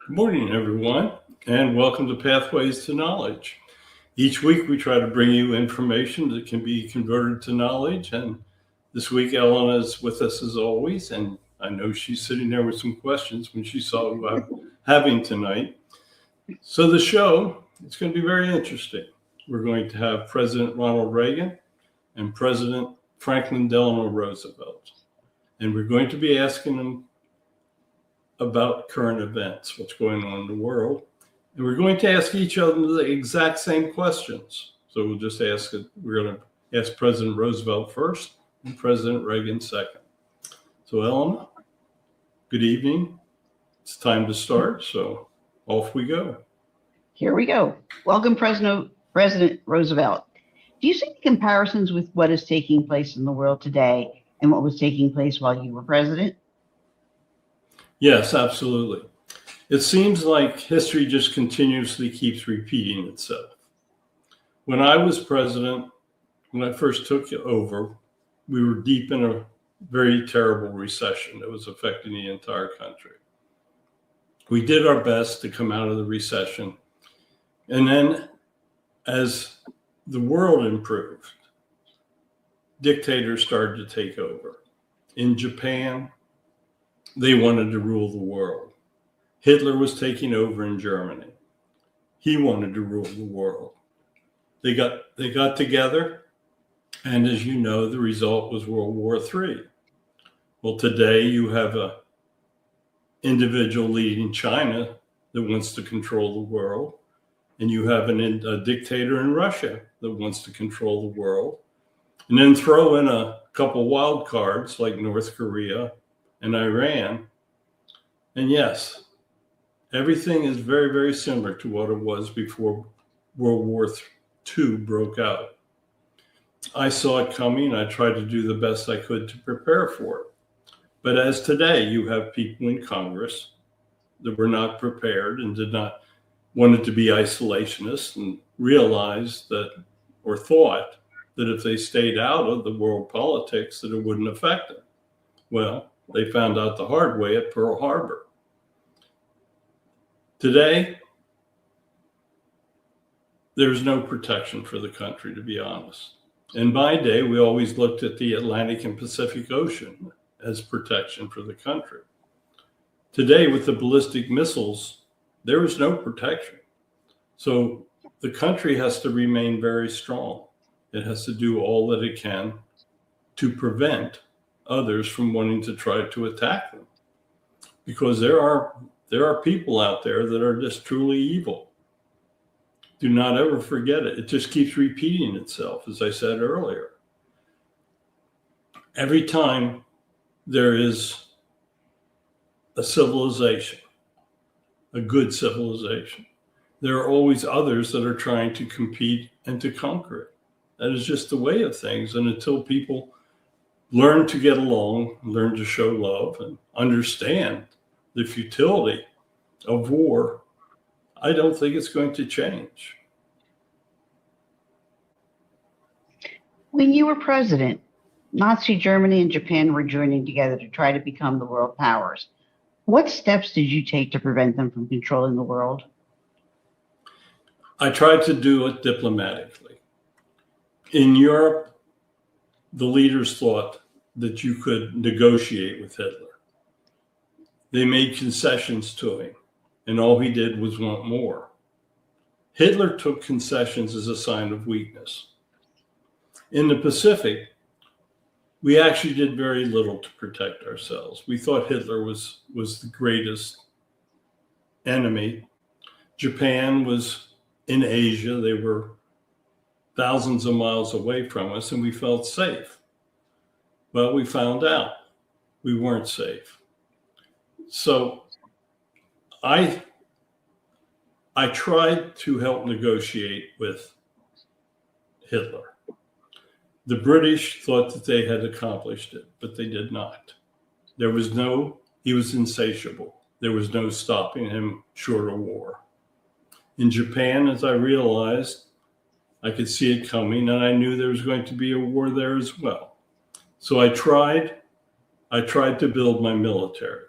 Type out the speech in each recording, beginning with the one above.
Good morning, everyone, and welcome to Pathways to Knowledge. Each week, we try to bring you information that can be converted to knowledge. And this week, Ellen is with us as always. And I know she's sitting there with some questions when she saw who I'm having tonight. So, the show is going to be very interesting. We're going to have President Ronald Reagan and President Franklin Delano Roosevelt. And we're going to be asking them about current events, what's going on in the world. And we're going to ask each other the exact same questions. So we're going to ask President Roosevelt first and President Reagan second. So Ellen, good evening. It's time to start. So off we go. Here we go. Welcome, President Roosevelt. Do you see any comparisons with what is taking place in the world today and what was taking place while you were president? Yes, absolutely. It seems like history just continuously keeps repeating itself. When I was president, when I first took over, we were deep in a very terrible recession that was affecting the entire country. We did our best to come out of the recession. And then as the world improved, dictators started to take over. In Japan, they wanted to rule the world. Hitler was taking over in Germany. He wanted to rule the world. They got together, and as you know, the result was World War III. Well, today you have an individual leading China that wants to control the world, and you have a dictator in Russia that wants to control the world, and then throw in a couple wild cards like North Korea and Iran. And yes, everything is very, very similar to what it was before World War II broke out. I saw it coming. I tried to do the best I could to prepare for it. But as today, you have people in Congress that were not prepared and wanted to be isolationists and realized that, or thought that if they stayed out of the world politics, that it wouldn't affect them. Well, they found out the hard way at Pearl Harbor. Today, there's no protection for the country, to be honest. In my day, we always looked at the Atlantic and Pacific Ocean as protection for the country. Today, with the ballistic missiles, there is no protection. So the country has to remain very strong. It has to do all that it can to prevent others from wanting to try to attack them, because there are people out there that are just truly evil. Do not ever forget it. It just keeps repeating itself, as I said earlier. Every time there is a civilization, a good civilization, there are always others that are trying to compete and to conquer it. That is just the way of things. And until people learn to get along, learn to show love, and understand the futility of war, I don't think it's going to change. When you were president, Nazi Germany and Japan were joining together to try to become the world powers. What steps did you take to prevent them from controlling the world? I tried to do it diplomatically. In Europe, the leaders thought that you could negotiate with Hitler. They made concessions to him, and all he did was want more. Hitler took concessions as a sign of weakness. In the Pacific, we actually did very little to protect ourselves. We thought Hitler was the greatest enemy. Japan was in Asia. They were thousands of miles away from us, and we felt safe. Well, we found out we weren't safe. So I tried to help negotiate with Hitler. The British thought that they had accomplished it, but they did not. He was insatiable. There was no stopping him short of war. In Japan, as I realized, I could see it coming, and I knew there was going to be a war there as well. So I tried to build my military.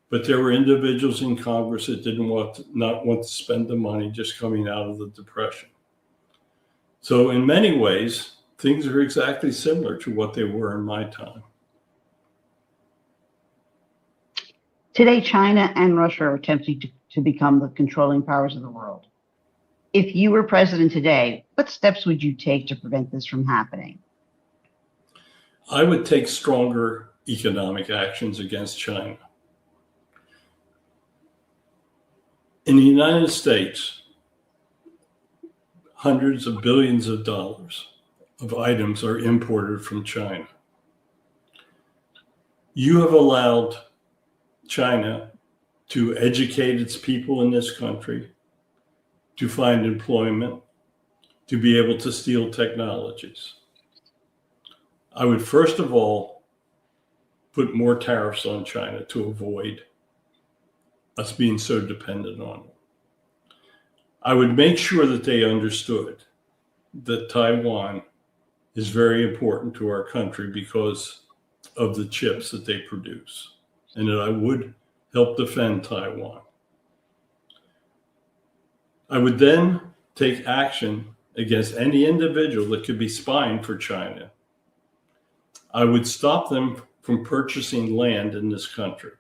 but there were individuals in Congress that not want to spend the money just coming out of the Depression. So in many ways, things are exactly similar to what they were in my time. Today, China and Russia are attempting to become the controlling powers of the world. If you were president today, what steps would you take to prevent this from happening? I would take stronger economic actions against China. In the United States, hundreds of billions of dollars of items are imported from China. You have allowed China to educate its people in this country, to find employment, to be able to steal technologies. I would first of all put more tariffs on China to avoid us being so dependent on it. I would make sure that they understood that Taiwan is very important to our country because of the chips that they produce, and that I would help defend Taiwan. I would then take action against any individual that could be spying for China. I would stop them from purchasing land in this country.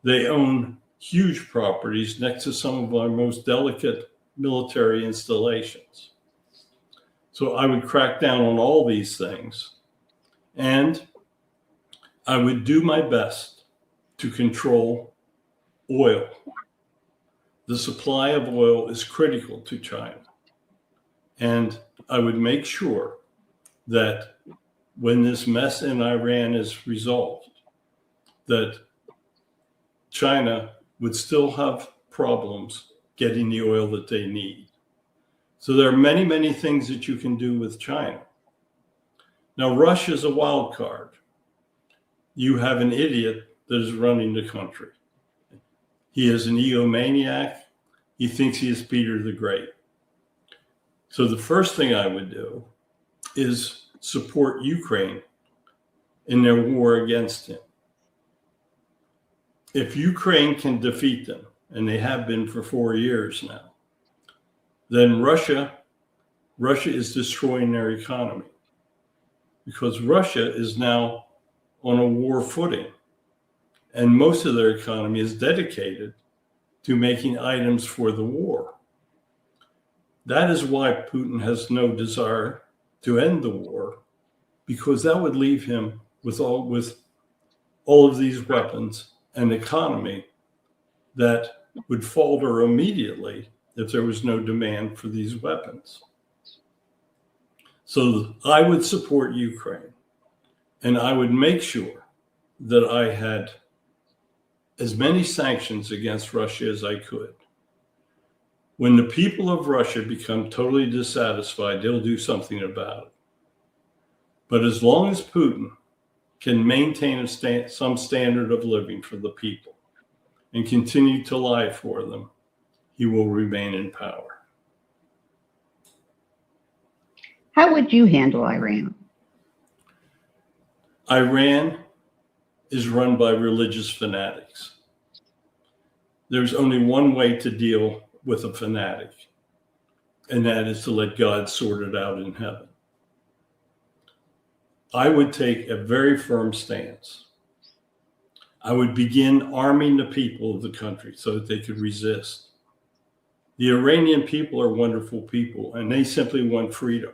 They own huge properties next to some of our most delicate military installations. So I would crack down on all these things, and I would do my best to control oil. The supply of oil is critical to China. And I would make sure that when this mess in Iran is resolved, that China would still have problems getting the oil that they need. So there are many, many things that you can do with China. Now, Russia is a wild card. You have an idiot that is running the country. He is an egomaniac. He thinks he is Peter the Great. So the first thing I would do is support Ukraine in their war against him. If Ukraine can defeat them, and they have been for 4 years now, then Russia is destroying their economy, because Russia is now on a war footing, and most of their economy is dedicated to making items for the war. That is why Putin has no desire to end the war, because that would leave him with all of these weapons, an economy that would falter immediately if there was no demand for these weapons. So I would support Ukraine, and I would make sure that I had as many sanctions against Russia as I could. When the people of Russia become totally dissatisfied, they'll do something about it. But as long as Putin can maintain some standard of living for the people and continue to lie for them, he will remain in power. How would you handle Iran? Iran is run by religious fanatics. There's only one way to deal with a fanatic, and that is to let God sort it out in heaven. I would take a very firm stance. I would begin arming the people of the country so that they could resist. The Iranian people are wonderful people, and they simply want freedom.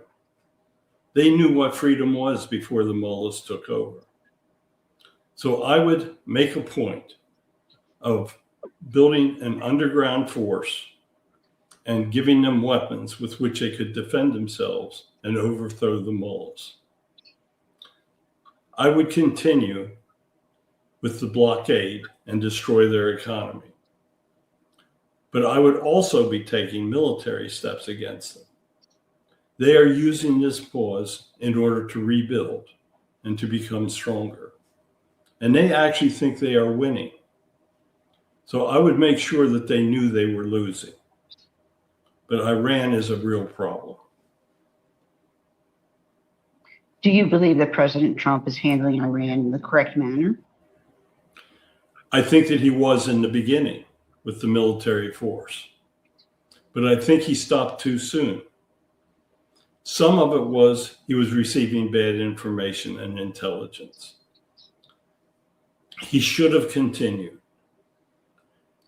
They knew what freedom was before the mullahs took over. So I would make a point of building an underground force and giving them weapons with which they could defend themselves and overthrow the mullahs. I would continue with the blockade and destroy their economy. But I would also be taking military steps against them. They are using this pause in order to rebuild and to become stronger. And they actually think they are winning. So I would make sure that they knew they were losing. But Iran is a real problem. Do you believe that President Trump is handling Iran in the correct manner? I think that he was in the beginning with the military force, but I think he stopped too soon. Some of it was he was receiving bad information and intelligence. He should have continued.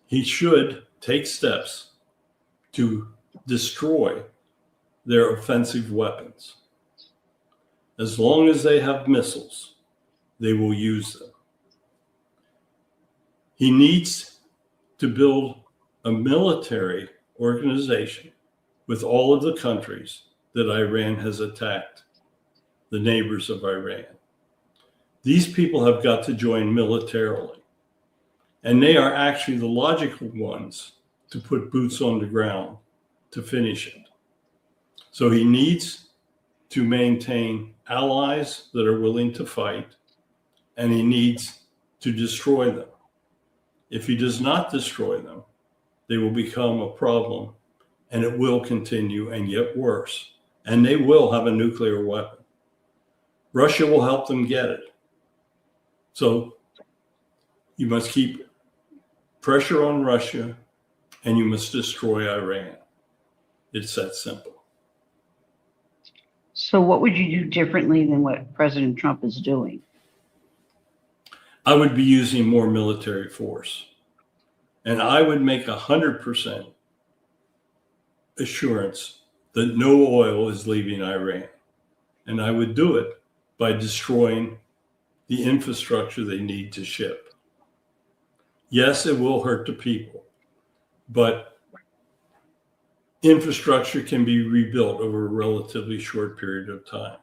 He should take steps to destroy their offensive weapons. As long as they have missiles, they will use them. He needs to build a military organization with all of the countries that Iran has attacked, the neighbors of Iran. These people have got to join militarily, and they are actually the logical ones to put boots on the ground to finish it. So he needs to maintain allies that are willing to fight, and he needs to destroy them. If he does not destroy them, they will become a problem, and it will continue and get worse. And they will have a nuclear weapon. Russia will help them get it. So you must keep pressure on Russia, and you must destroy Iran. It's that simple. So what would you do differently than what President Trump is doing? I would be using more military force. And I would make 100% assurance that no oil is leaving Iran. And I would do it by destroying the infrastructure they need to ship. Yes, it will hurt the people, but infrastructure can be rebuilt over a relatively short period of time.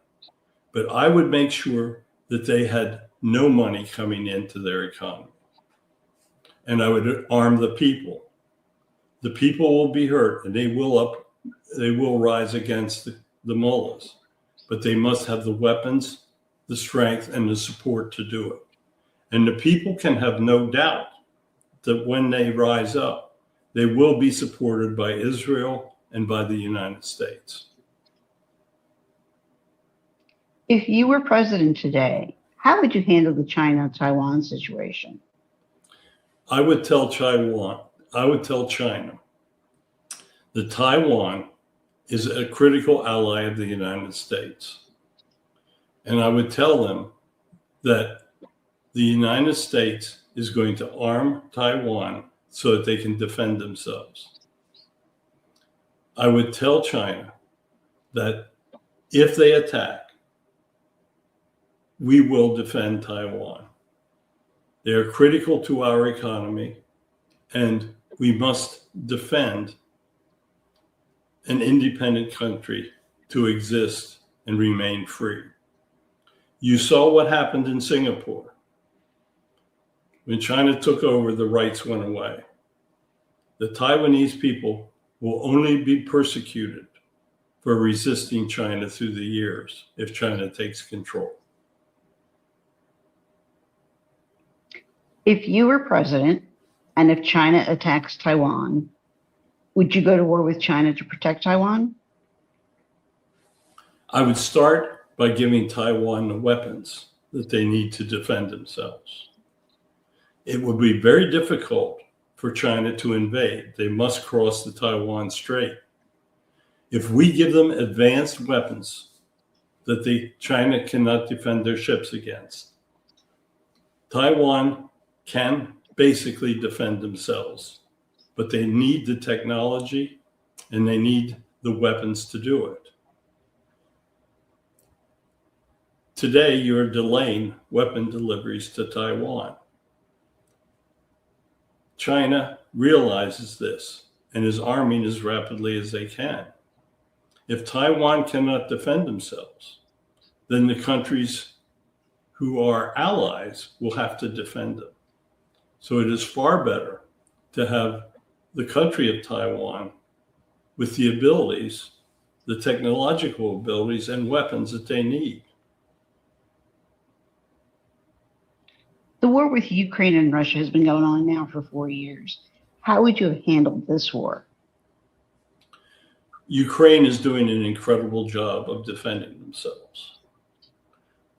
But I would make sure that they had no money coming into their economy. And I would arm the people. The people will be hurt, and they will rise against the mullahs, but they must have the weapons, the strength, and the support to do it. And the people can have no doubt that when they rise up, they will be supported by Israel and by the United States. If you were president today, how would you handle the China-Taiwan situation? I would tell China that Taiwan is a critical ally of the United States. And I would tell them that the United States is going to arm Taiwan so that they can defend themselves. I would tell China that if they attack, we will defend Taiwan. They are critical to our economy, and we must defend an independent country to exist and remain free. You saw what happened in Singapore. When China took over, the rights went away. The Taiwanese people will only be persecuted for resisting China through the years if China takes control. If you were president and if China attacks Taiwan, would you go to war with China to protect Taiwan? I would start by giving Taiwan the weapons that they need to defend themselves. It would be very difficult for China to invade. They must cross the Taiwan Strait. If we give them advanced weapons that China cannot defend their ships against, Taiwan can basically defend themselves, but they need the technology and they need the weapons to do it. Today, you're delaying weapon deliveries to Taiwan. China realizes this and is arming as rapidly as they can. If Taiwan cannot defend themselves, then the countries who are allies will have to defend them. So it is far better to have the country of Taiwan with the abilities, the technological abilities and weapons that they need. The war with Ukraine and Russia has been going on now for 4 years. How would you have handled this war? Ukraine is doing an incredible job of defending themselves.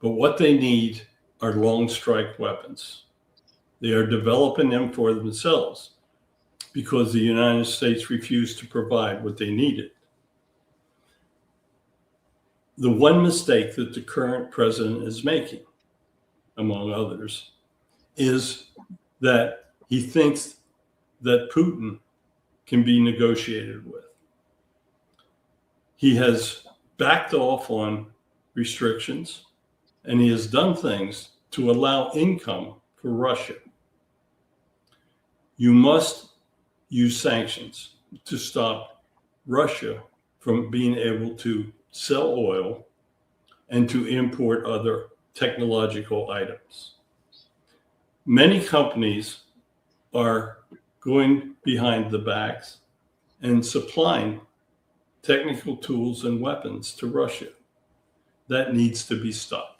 But what they need are long strike weapons. They are developing them for themselves because the United States refused to provide what they needed. The one mistake that the current president is making, among others, is that he thinks that Putin can be negotiated with. He has backed off on restrictions, and he has done things to allow income for Russia. You must use sanctions to stop Russia from being able to sell oil and to import other technological items. Many companies are going behind the backs and supplying technical tools and weapons to Russia. That needs to be stopped.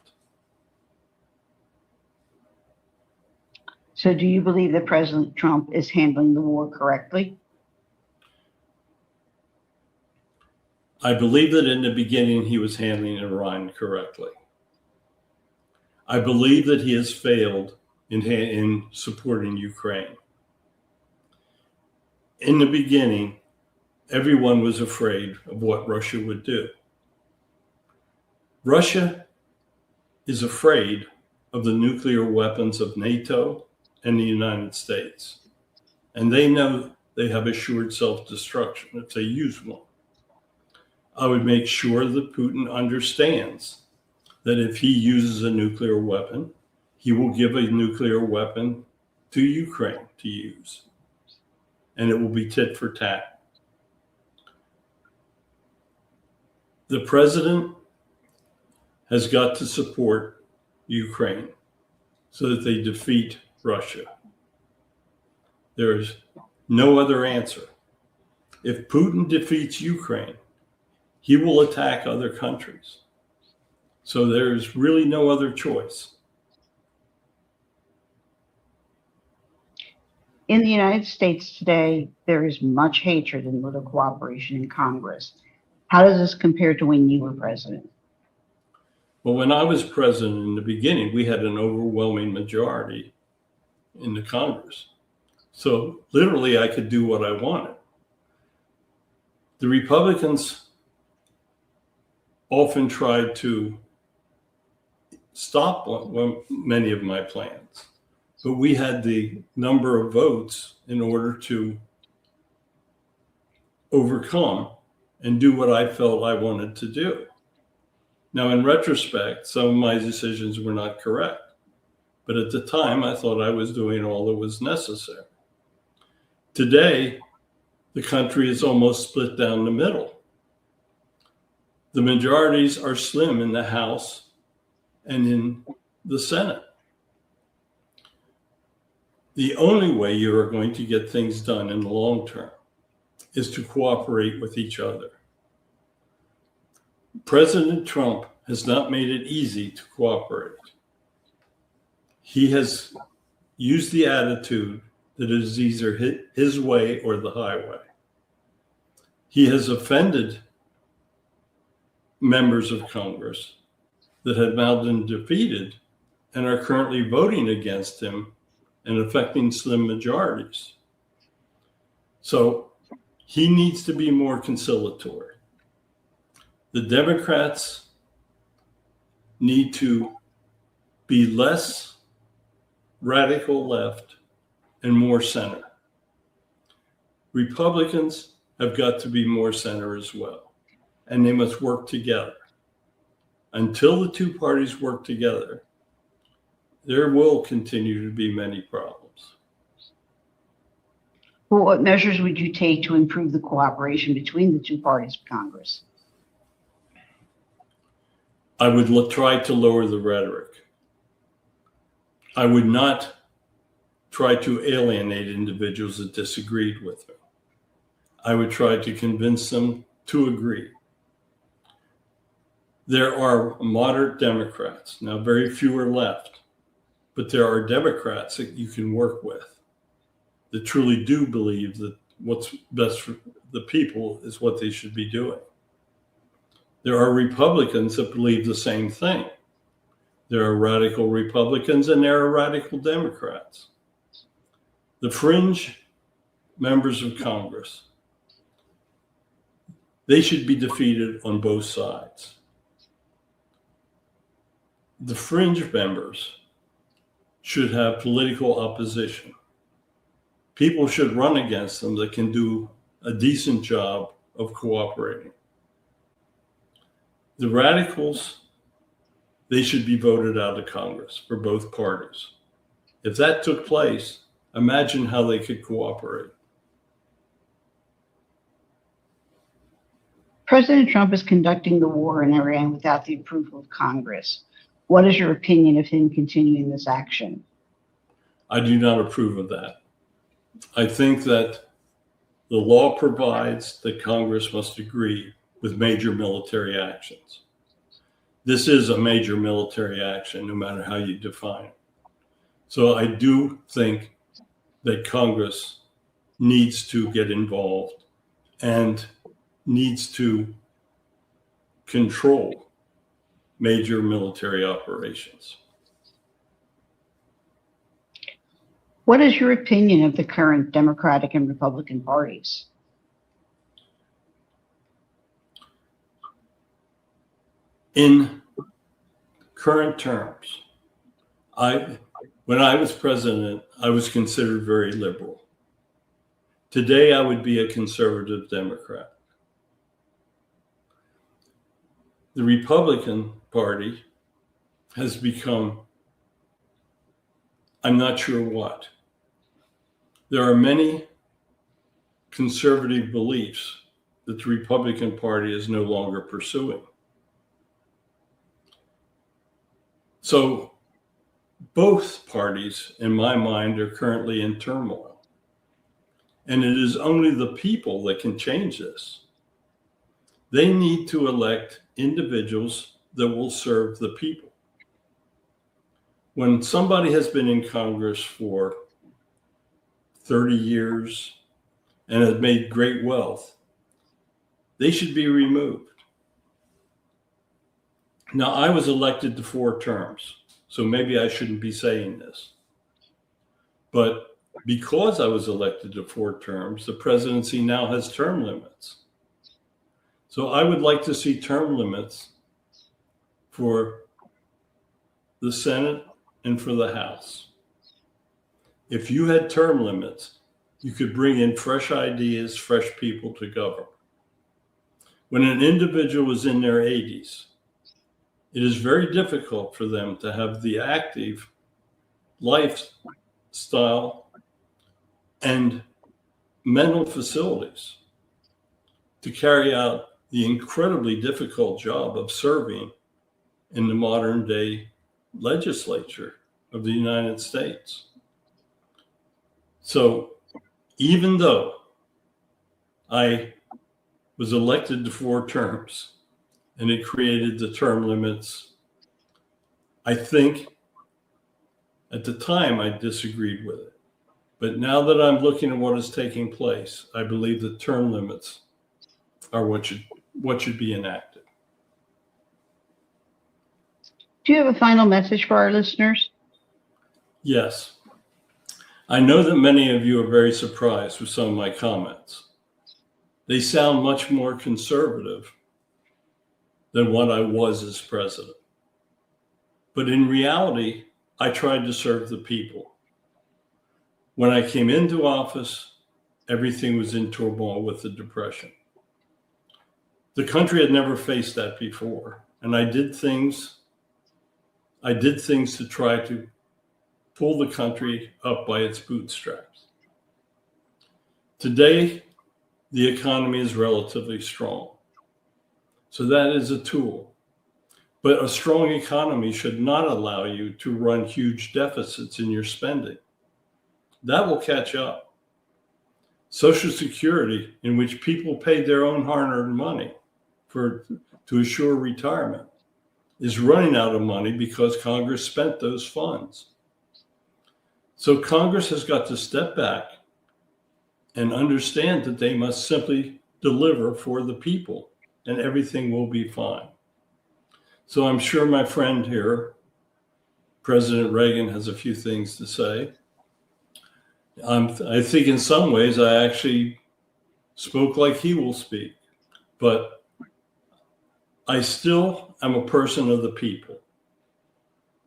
So do you believe that President Trump is handling the war correctly? I believe that in the beginning he was handling Iran correctly. I believe that he has failed in supporting Ukraine. In the beginning, everyone was afraid of what Russia would do. Russia is afraid of the nuclear weapons of NATO and the United States. And they know they have assured self-destruction if they use one. I would make sure that Putin understands that if he uses a nuclear weapon, he will give a nuclear weapon to Ukraine to use. And it will be tit for tat. The president has got to support Ukraine so that they defeat Russia. There is no other answer. If Putin defeats Ukraine, he will attack other countries. So there's really no other choice. In the United States today, there is much hatred and little cooperation in Congress. How does this compare to when you were president? Well, when I was president in the beginning, we had an overwhelming majority in the Congress. So literally, I could do what I wanted. The Republicans often tried to stop many of my plans, but we had the number of votes in order to overcome and do what I felt I wanted to do. Now, in retrospect, some of my decisions were not correct, but at the time, I thought I was doing all that was necessary. Today, the country is almost split down the middle. The majorities are slim in the House and in the Senate. The only way you are going to get things done in the long term is to cooperate with each other. President Trump has not made it easy to cooperate. He has used the attitude that it is either his way or the highway. He has offended members of Congress that have now been defeated and are currently voting against him and affecting slim majorities. So he needs to be more conciliatory. The Democrats need to be less radical left and more center. Republicans have got to be more center as well, and they must work together. Until the two parties work together, there will continue to be many problems. Well, what measures would you take to improve the cooperation between the two parties of Congress? I would try to lower the rhetoric. I would not try to alienate individuals that disagreed with me. I would try to convince them to agree. There are moderate Democrats. Now, very few are left, but there are Democrats that you can work with that truly do believe that what's best for the people is what they should be doing. There are Republicans that believe the same thing. There are radical Republicans and there are radical Democrats. The fringe members of Congress, they should be defeated on both sides. The fringe members should have political opposition. People should run against them that can do a decent job of cooperating. The radicals, they should be voted out of Congress for both parties. If that took place, imagine how they could cooperate. President Trump is conducting the war in Iran without the approval of Congress. What is your opinion of him continuing this action? I do not approve of that. I think that the law provides that Congress must agree with major military actions. This is a major military action, no matter how you define it. So I do think that Congress needs to get involved and needs to control major military operations. What is your opinion of the current Democratic and Republican parties? In current terms, when I was president, I was considered very liberal. Today, I would be a conservative Democrat. The Republican Party has become, I'm not sure what. There are many conservative beliefs that the Republican Party is no longer pursuing. So both parties, in my mind, are currently in turmoil. And it is only the people that can change this. They need to elect individuals that will serve the people. When somebody has been in Congress for 30 years and has made great wealth, they should be removed. Now, I was elected to 4 terms, so maybe I shouldn't be saying this. But because I was elected to 4 terms, the presidency now has term limits. So I would like to see term limits for the Senate and for the House. If you had term limits, you could bring in fresh ideas, fresh people to govern. When an individual is in their 80s, it is very difficult for them to have the active lifestyle and mental facilities to carry out the incredibly difficult job of serving in the modern day legislature of the United States. So even though I was elected to 4 terms and it created the term limits, I think at the time I disagreed with it. But now that I'm looking at what is taking place, I believe that term limits are what should be enacted. Do you have a final message for our listeners? Yes. I know that many of you are very surprised with some of my comments. They sound much more conservative than what I was as president. But in reality, I tried to serve the people. When I came into office, everything was in turmoil with the Depression. The country had never faced that before, and I did things to try to pull the country up by its bootstraps. Today, the economy is relatively strong. So that is a tool. But a strong economy should not allow you to run huge deficits in your spending. That will catch up. Social Security, in which people pay their own hard-earned money to assure retirement, is running out of money because Congress spent those funds. So Congress has got to step back and understand that they must simply deliver for the people and everything will be fine. So I'm sure my friend here, President Reagan, has a few things to say. I think in some ways I actually spoke like he will speak, but I still am a person of the people.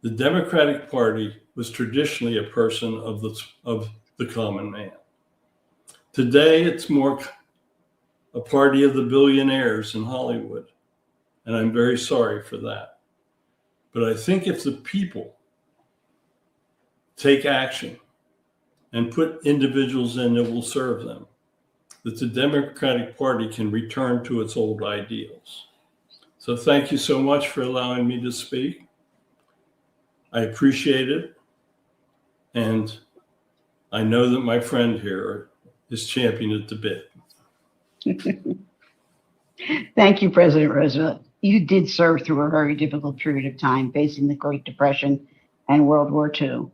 The Democratic Party was traditionally a person of the common man. Today, it's more a party of the billionaires in Hollywood, and I'm very sorry for that. But I think if the people take action and put individuals in that will serve them, that the Democratic Party can return to its old ideals. So thank you so much for allowing me to speak. I appreciate it. And I know that my friend here is championing it to bit. Thank you, President Roosevelt. You did serve through a very difficult period of time facing the Great Depression and World War II.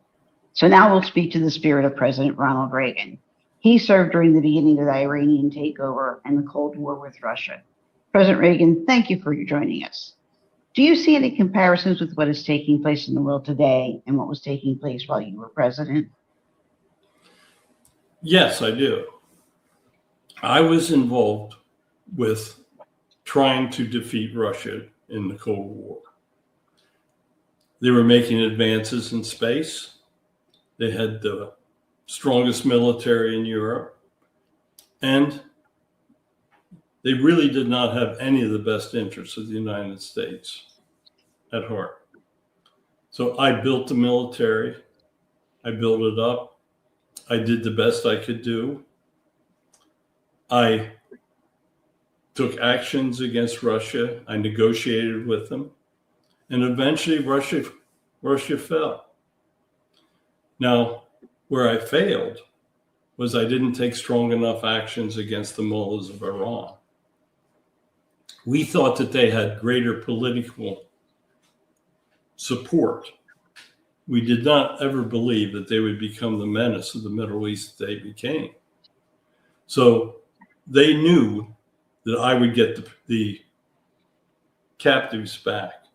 So now we'll speak to the spirit of President Ronald Reagan. He served during the beginning of the Iranian takeover and the Cold War with Russia. President Reagan, thank you for joining us. Do you see any comparisons with what is taking place in the world today and what was taking place while you were president? Yes, I do. I was involved with trying to defeat Russia in the Cold War. They were making advances in space. They had the strongest military in Europe. And they really did not have any of the best interests of the United States at heart. So I built the military. I built it up. I did the best I could do. I took actions against Russia. I negotiated with them. And eventually Russia fell. Now, where I failed was I didn't take strong enough actions against the mullahs of Iran. We thought that they had greater political support. We did not ever believe that they would become the menace of the Middle East that they became. So they knew that I would get the captives back.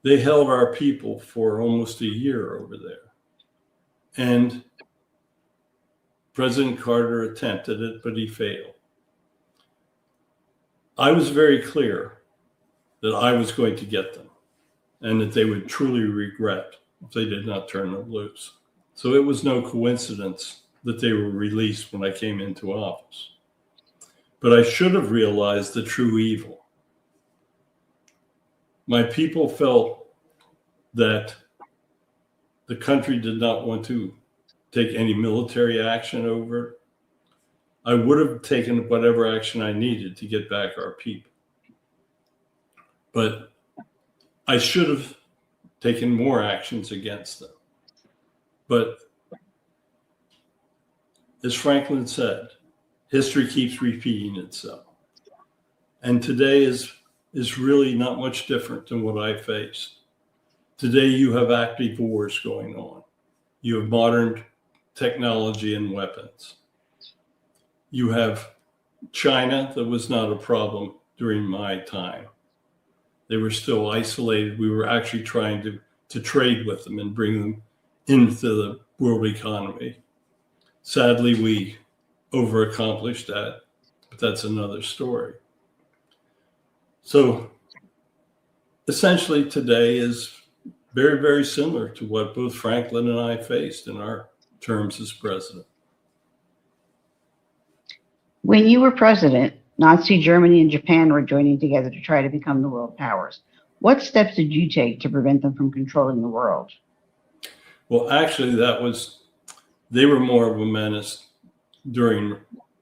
They held our people for almost a year over there. And President Carter attempted it, but he failed. I was very clear that I was going to get them and that they would truly regret if they did not turn them loose. So it was no coincidence that they were released when I came into office. But I should have realized the true evil. My people felt that the country did not want to take any military action over it. I would have taken whatever action I needed to get back our people. But I should have taken more actions against them. But as Franklin said, history keeps repeating itself. And today is really not much different than what I faced. Today you have active wars going on. You have modern technology and weapons. You have China that was not a problem during my time. They were still isolated. We were actually trying to trade with them and bring them into the world economy. Sadly, we overaccomplished that, but that's another story. So essentially today is very, very similar to what both Franklin and I faced in our terms as president. When you were president, Nazi Germany and Japan were joining together to try to become the world powers. What steps did you take to prevent them from controlling the world? Well, actually, they were more of a menace during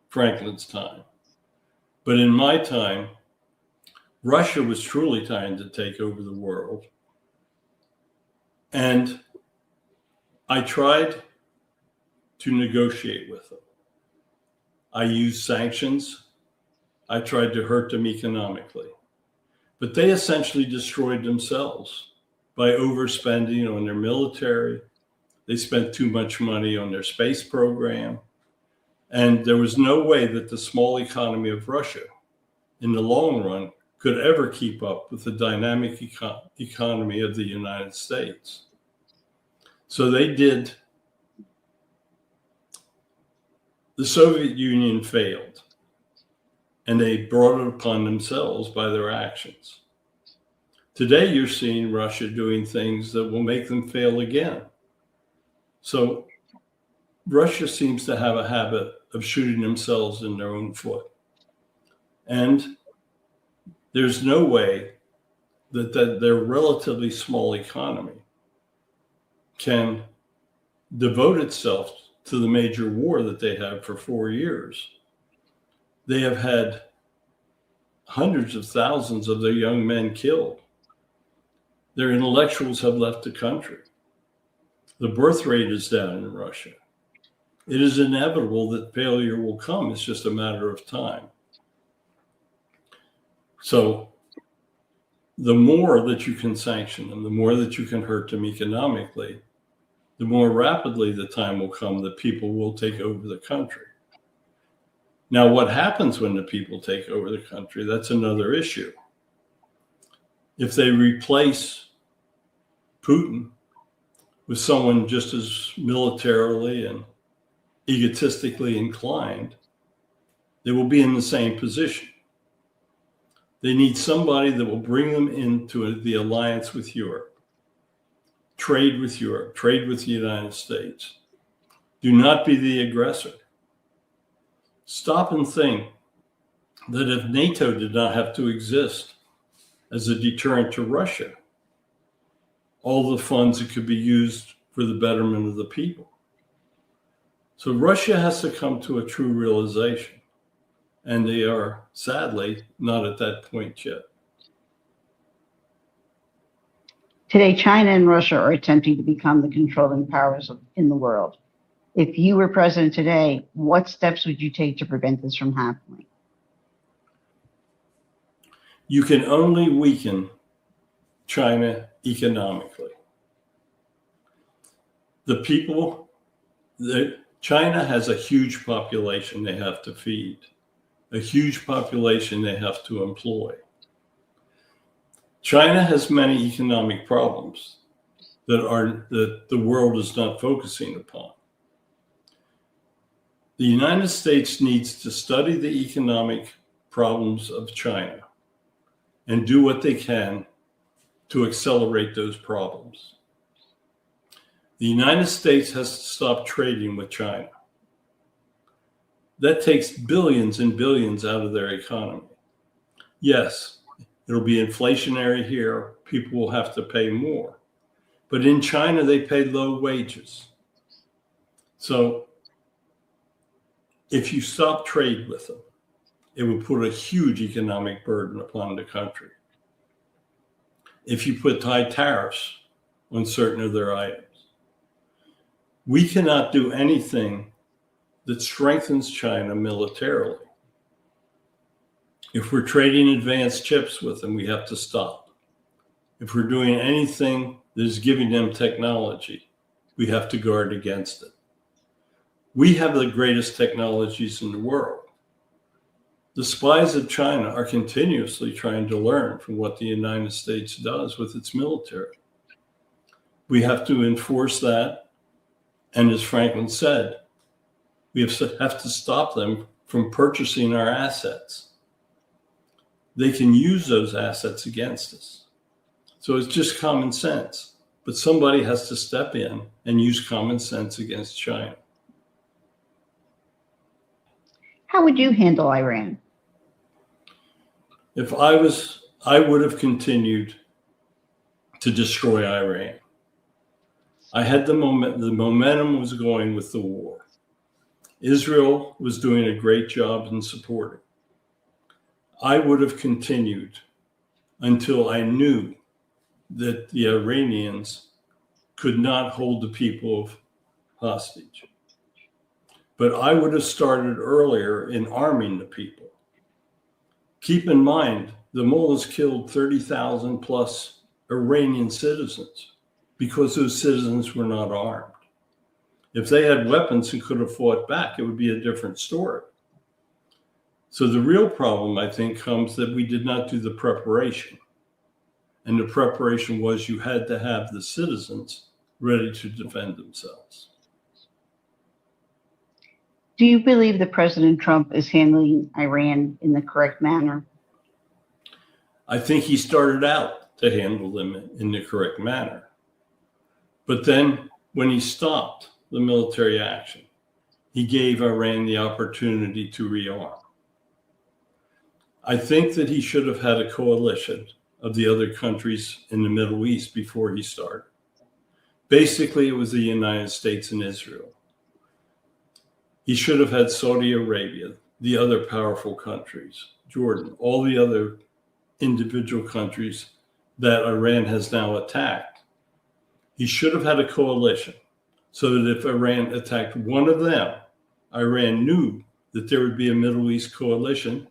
Franklin's time. But in my time, Russia was truly trying to take over the world. And I tried to negotiate with them. I used sanctions. I tried to hurt them economically. But they essentially destroyed themselves by overspending on their military. They spent too much money on their space program. And there was no way that the small economy of Russia in the long run could ever keep up with the dynamic economy of the United States. So they did the Soviet Union failed, and they brought it upon themselves by their actions. Today, you're seeing Russia doing things that will make them fail again. So Russia seems to have a habit of shooting themselves in their own foot. And there's no way that their relatively small economy can devote itself to the major war that they have for 4 years. They have had hundreds of thousands of their young men killed. Their intellectuals have left the country. The birth rate is down in Russia. It is inevitable that failure will come. It's just a matter of time. So the more that you can sanction them, the more that you can hurt them economically, the more rapidly the time will come that people will take over the country. Now, what happens when the people take over the country, that's another issue. If they replace Putin with someone just as militarily and egotistically inclined, they will be in the same position. They need somebody that will bring them into the alliance with Europe, trade with Europe, trade with the United States. Do not be the aggressor. Stop and think that if NATO did not have to exist as a deterrent to Russia, all the funds that could be used for the betterment of the people. So Russia has to come to a true realization, and they are sadly not at that point yet. Today, China and Russia are attempting to become the controlling powers in the world. If you were president today, what steps would you take to prevent this from happening? You can only weaken China economically. China has a huge population they have to feed, a huge population they have to employ. China has many economic problems that the world is not focusing upon. The United States needs to study the economic problems of China and do what they can to accelerate those problems. The United States has to stop trading with China. That takes billions and billions out of their economy. Yes, it'll be inflationary here. People will have to pay more. But in China, they pay low wages. So if you stop trade with them, it would put a huge economic burden upon the country. If you put high tariffs on certain of their items, we cannot do anything that strengthens China militarily. If we're trading advanced chips with them, we have to stop. If we're doing anything that is giving them technology, we have to guard against it. We have the greatest technologies in the world. The spies of China are continuously trying to learn from what the United States does with its military. We have to enforce that. And as Franklin said, we have to stop them from purchasing our assets. They can use those assets against us. So it's just common sense. But somebody has to step in and use common sense against China. How would you handle Iran? If I would have continued to destroy Iran. I had the momentum was going with the war. Israel was doing a great job in supporting. I would have continued until I knew that the Iranians could not hold the people hostage. But I would have started earlier in arming the people. Keep in mind, the mullahs killed 30,000 plus Iranian citizens because those citizens were not armed. If they had weapons and could have fought back, it would be a different story. So the real problem, I think, comes that we did not do the preparation. And the preparation was you had to have the citizens ready to defend themselves. Do you believe that President Trump is handling Iran in the correct manner? I think he started out to handle them in the correct manner. But then when he stopped the military action, he gave Iran the opportunity to rearm. I think that he should have had a coalition of the other countries in the Middle East before he started. Basically, it was the United States and Israel. He should have had Saudi Arabia, the other powerful countries, Jordan, all the other individual countries that Iran has now attacked. He should have had a coalition so that if Iran attacked one of them, Iran knew that there would be a Middle East coalition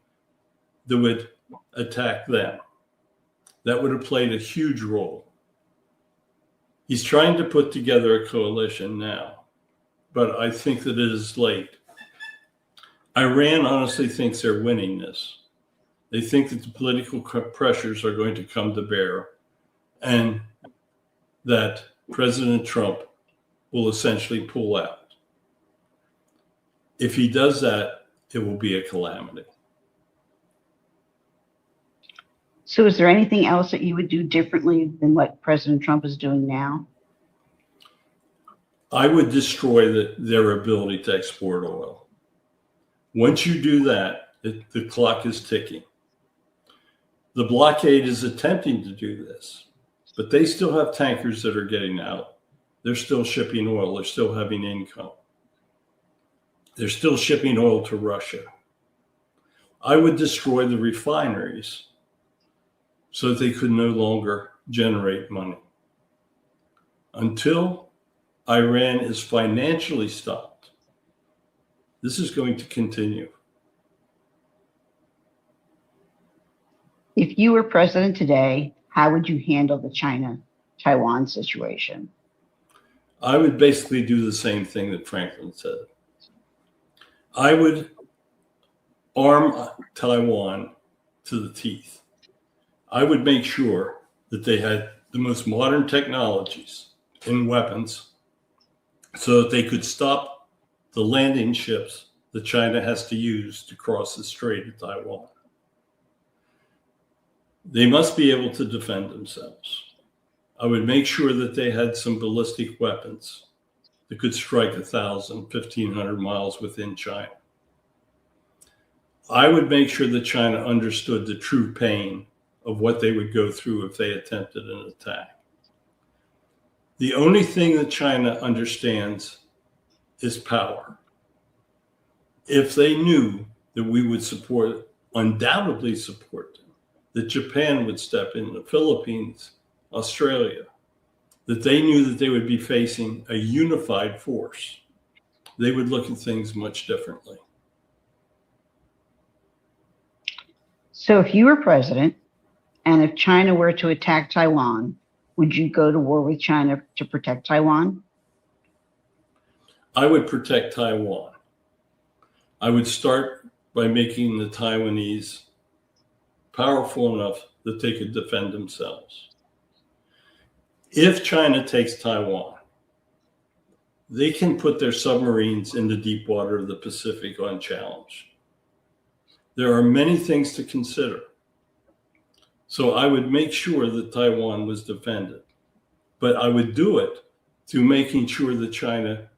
that would attack them. That would have played a huge role. He's trying to put together a coalition now, but I think that it is late. Iran honestly thinks they're winning this. They think that the political pressures are going to come to bear and that President Trump will essentially pull out. If he does that, it will be a calamity. So is there anything else that you would do differently than what President Trump is doing now? I would destroy their ability to export oil. Once you do that, the clock is ticking. The blockade is attempting to do this, but they still have tankers that are getting out. They're still shipping oil. They're still having income. They're still shipping oil to Russia. I would destroy the refineries so that they could no longer generate money. Until Iran is financially stopped, this is going to continue. If you were president today, how would you handle the China-Taiwan situation? I would basically do the same thing that Franklin said. I would arm Taiwan to the teeth. I would make sure that they had the most modern technologies and weapons so that they could stop the landing ships that China has to use to cross the Strait of Taiwan. They must be able to defend themselves. I would make sure that they had some ballistic weapons that could strike 1,000, 1,500 miles within China. I would make sure that China understood the true pain of what they would go through if they attempted an attack. The only thing that China understands is power. If they knew that we would undoubtedly support them, that Japan would step in, the Philippines, Australia, that they knew that they would be facing a unified force, they would look at things much differently. So if you were president, and if China were to attack Taiwan, would you go to war with China to protect Taiwan? I would protect Taiwan. I would start by making the Taiwanese powerful enough that they could defend themselves. If China takes Taiwan, they can put their submarines in the deep water of the Pacific unchallenged. There are many things to consider. So I would make sure that Taiwan was defended, but I would do it through making sure that China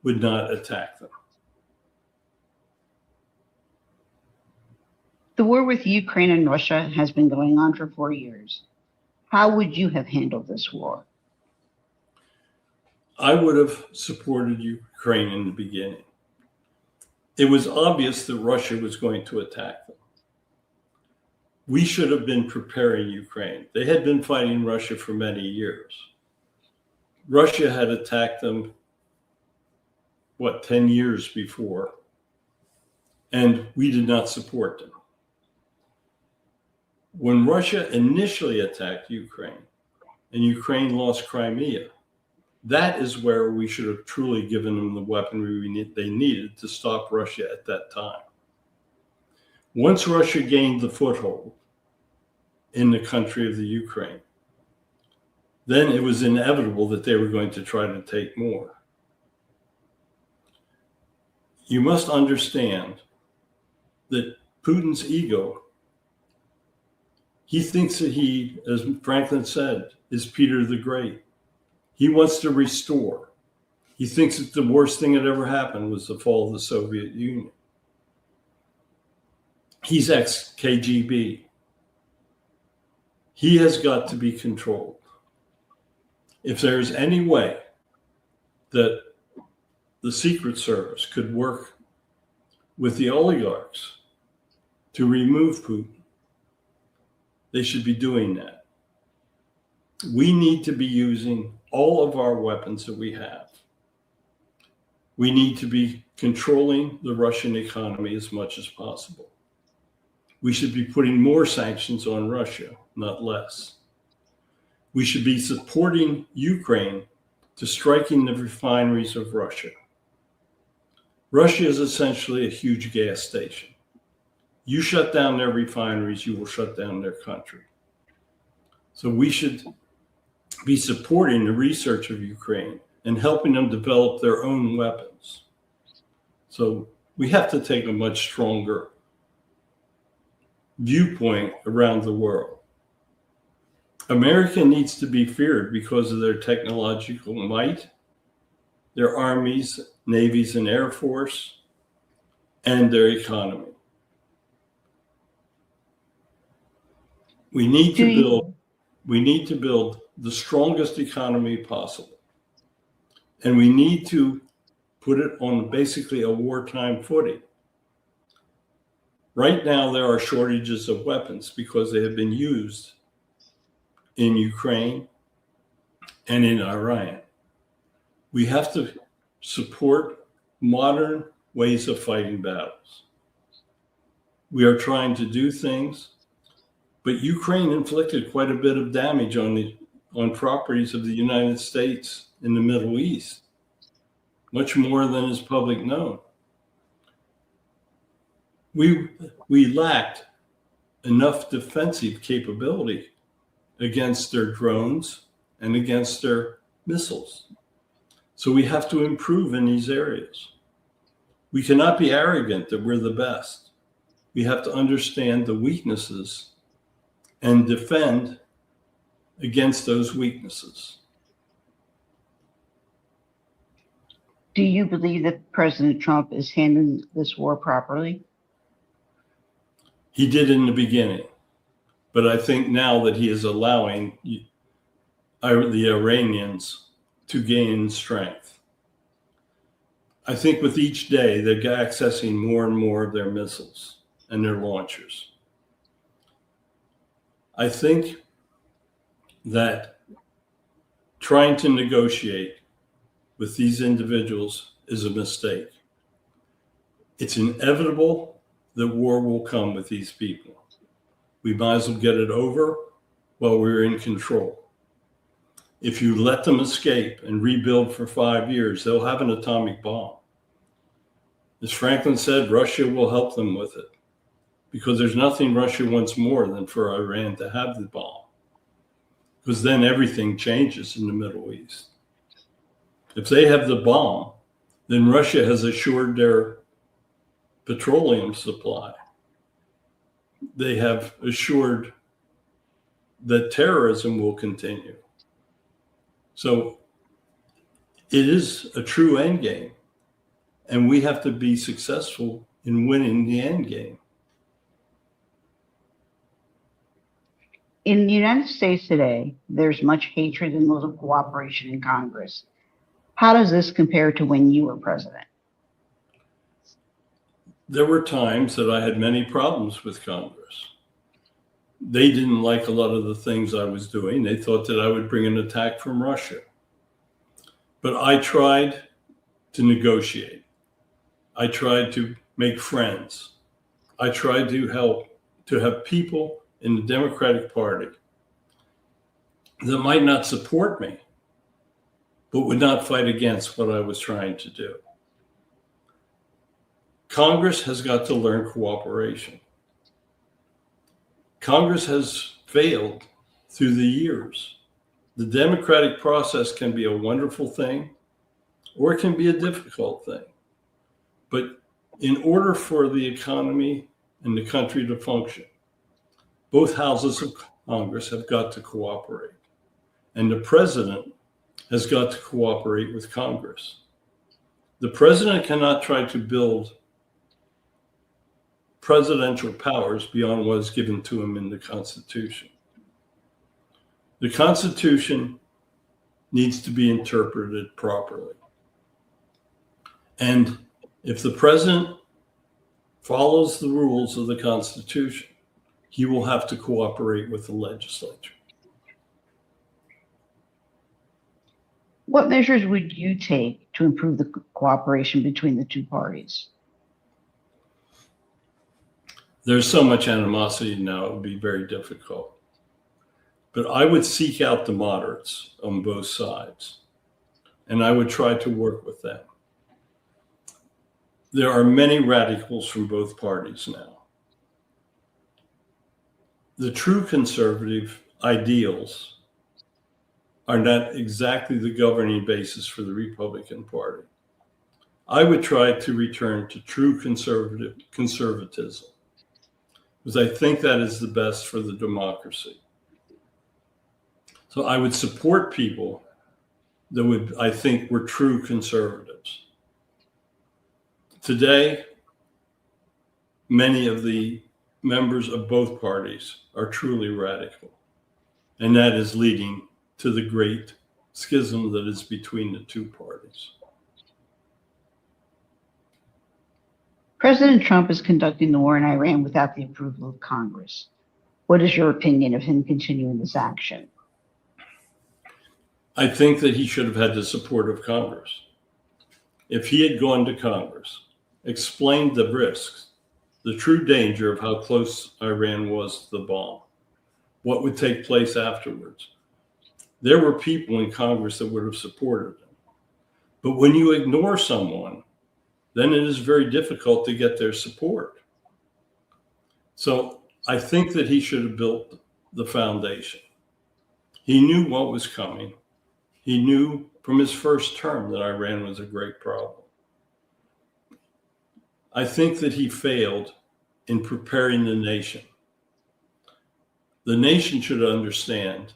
would not attack them. The war with Ukraine and Russia has been going on for 4 years. How would you have handled this war? I would have supported Ukraine in the beginning. It was obvious that Russia was going to attack them. We should have been preparing Ukraine. They had been fighting Russia for many years. Russia had attacked them, 10 years before, and we did not support them. When Russia initially attacked Ukraine and Ukraine lost Crimea, that is where we should have truly given them the weaponry they needed to stop Russia at that time. Once Russia gained the foothold in the country of the Ukraine, then it was inevitable that they were going to try to take more. you must understand that Putin's ego, he thinks that he, as Franklin said, is Peter the Great. He wants to restore. He thinks that the worst thing that ever happened was the fall of the Soviet Union. He's ex-KGB. He has got to be controlled. If there's any way that the Secret Service could work with the oligarchs to remove Putin, they should be doing that. We need to be using all of our weapons that we have. We need to be controlling the Russian economy as much as possible. We should be putting more sanctions on Russia, not less. We should be supporting Ukraine to striking the refineries of Russia. Russia is essentially a huge gas station. You shut down their refineries, you will shut down their country. So we should be supporting the research of Ukraine and helping them develop their own weapons. So we have to take a much stronger viewpoint around the world. America needs to be feared because of their technological might, their armies, navies, and air force, and their economy. We need to build the strongest economy possible. And we need to put it on basically a wartime footing. Right now, there are shortages of weapons because they have been used in Ukraine and in Iran. We have to support modern ways of fighting battles. We are trying to do things, but Ukraine inflicted quite a bit of damage on properties of the United States in the Middle East, much more than is public known. We lacked enough defensive capability against their drones and against their missiles. So we have to improve in these areas. We cannot be arrogant that we're the best. We have to understand the weaknesses and defend against those weaknesses. Do you believe that President Trump is handling this war properly? He did in the beginning, but I think now that he is allowing the Iranians to gain strength. I think with each day, they're accessing more and more of their missiles and their launchers. I think that trying to negotiate with these individuals is a mistake. It's inevitable that war will come with these people. We might as well get it over while we're in control. If you let them escape and rebuild for 5 years, they'll have an atomic bomb. As Franklin said, Russia will help them with it because there's nothing Russia wants more than for Iran to have the bomb, because then everything changes in the Middle East. If they have the bomb, then Russia has assured their petroleum supply. They have assured that terrorism will continue. So it is a true end game, and we have to be successful in winning the end game. In the United States today, there's much hatred and little cooperation in Congress. How does this compare to when you were president? There were times that I had many problems with Congress. They didn't like a lot of the things I was doing. They thought that I would bring an attack from Russia. But I tried to negotiate. I tried to make friends. I tried to help to have people in the Democratic Party that might not support me, but would not fight against what I was trying to do. Congress has got to learn cooperation. Congress has failed through the years. The democratic process can be a wonderful thing, or it can be a difficult thing. But in order for the economy and the country to function, both houses of Congress have got to cooperate. And the president has got to cooperate with Congress. The president cannot try to build presidential powers beyond what is given to him in the Constitution. The Constitution needs to be interpreted properly. And if the president follows the rules of the Constitution, he will have to cooperate with the legislature. What measures would you take to improve the cooperation between the two parties? There's so much animosity now, it would be very difficult. But I would seek out the moderates on both sides, and I would try to work with them. There are many radicals from both parties now. The true conservative ideals are not exactly the governing basis for the Republican Party. I would try to return to true conservatism, because I think that is the best for the democracy. So I would support people that I think were true conservatives. Today, many of the members of both parties are truly radical, and that is leading to the great schism that is between the two parties. President Trump is conducting the war in Iran without the approval of Congress. What is your opinion of him continuing this action? I think that he should have had the support of Congress. If he had gone to Congress, explained the risks, the true danger of how close Iran was to the bomb, what would take place afterwards, there were people in Congress that would have supported him. But when you ignore someone, then it is very difficult to get their support. So I think that he should have built the foundation. He knew what was coming. He knew from his first term that Iran was a great problem. I think that he failed in preparing the nation. The nation should understand,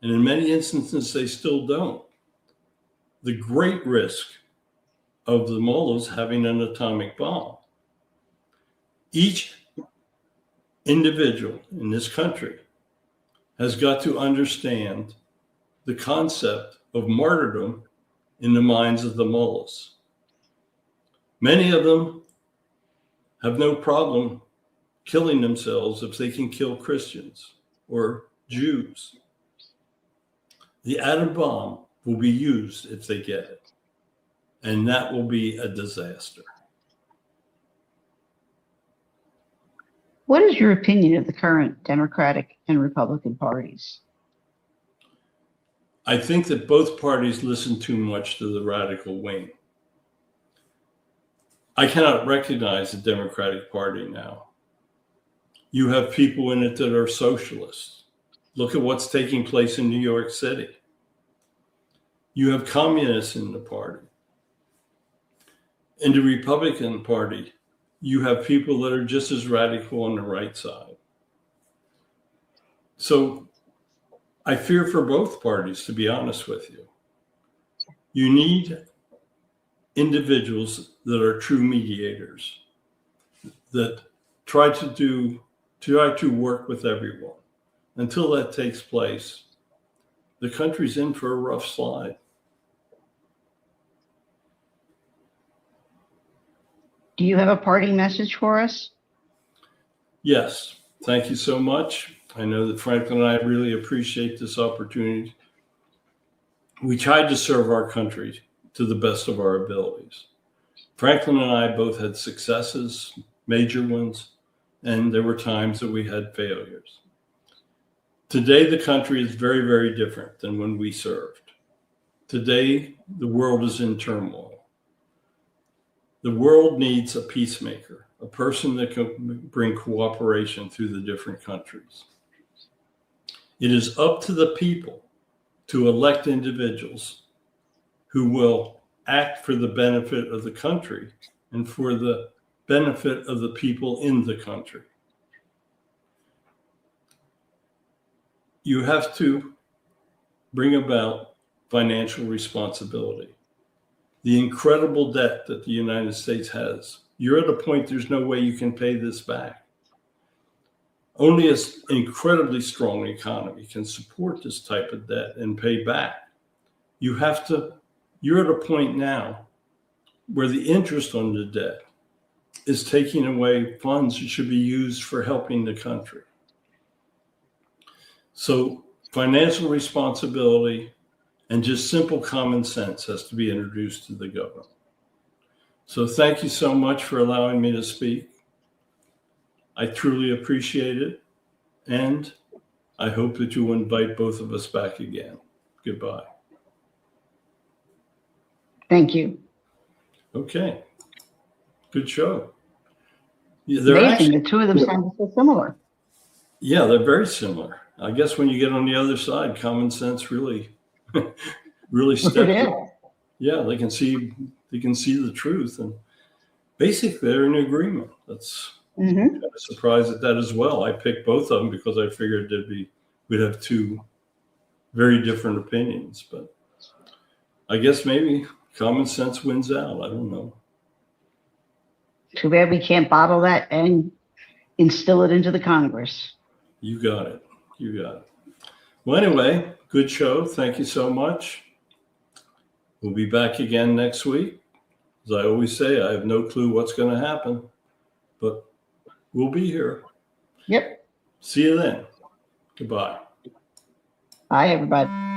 and in many instances they still don't, the great risk of the mullahs having an atomic bomb. Each individual in this country has got to understand the concept of martyrdom in the minds of the mullahs. Many of them have no problem killing themselves if they can kill Christians or Jews. The atom bomb will be used if they get it, and that will be a disaster. What is your opinion of the current Democratic and Republican parties? I think that both parties listen too much to the radical wing. I cannot recognize the Democratic Party now. You have people in it that are socialists. Look at what's taking place in New York City. You have communists in the party. In the Republican Party, you have people that are just as radical on the right side. So I fear for both parties, to be honest with you. You need individuals that are true mediators, that try to work with everyone. Until that takes place, the country's in for a rough slide. Do you have a parting message for us? Yes, thank you so much. I know that Franklin and I really appreciate this opportunity. We tried to serve our country to the best of our abilities. Franklin and I both had successes, major ones, and there were times that we had failures. Today, the country is very, very different than when we served. Today, the world is in turmoil. The world needs a peacemaker, a person that can bring cooperation through the different countries. It is up to the people to elect individuals who will act for the benefit of the country and for the benefit of the people in the country. You have to bring about financial responsibility. The incredible debt that the United States has. You're at a point there's no way you can pay this back. Only an incredibly strong economy can support this type of debt and pay back. You're at a point now where the interest on the debt is taking away funds that should be used for helping the country. So financial responsibility and just simple common sense has to be introduced to the government. So thank you so much for allowing me to speak. I truly appreciate it. And I hope that you will invite both of us back again. Goodbye. Thank you. Okay. Good show. It's amazing. The two of them sound so similar. Yeah, they're very similar. I guess when you get on the other side, common sense really steps in. Yeah, they can see the truth, and basically they're in agreement. That's kind of surprised at that as well. I picked both of them because I figured we'd have two very different opinions, but I guess maybe common sense wins out. I don't know. Too bad we can't bottle that and instill it into the Congress. You got it. You got it. Well, anyway, good show. Thank you so much. We'll be back again next week. As I always say, I have no clue what's going to happen, but we'll be here. Yep. See you then. Goodbye. Bye, everybody.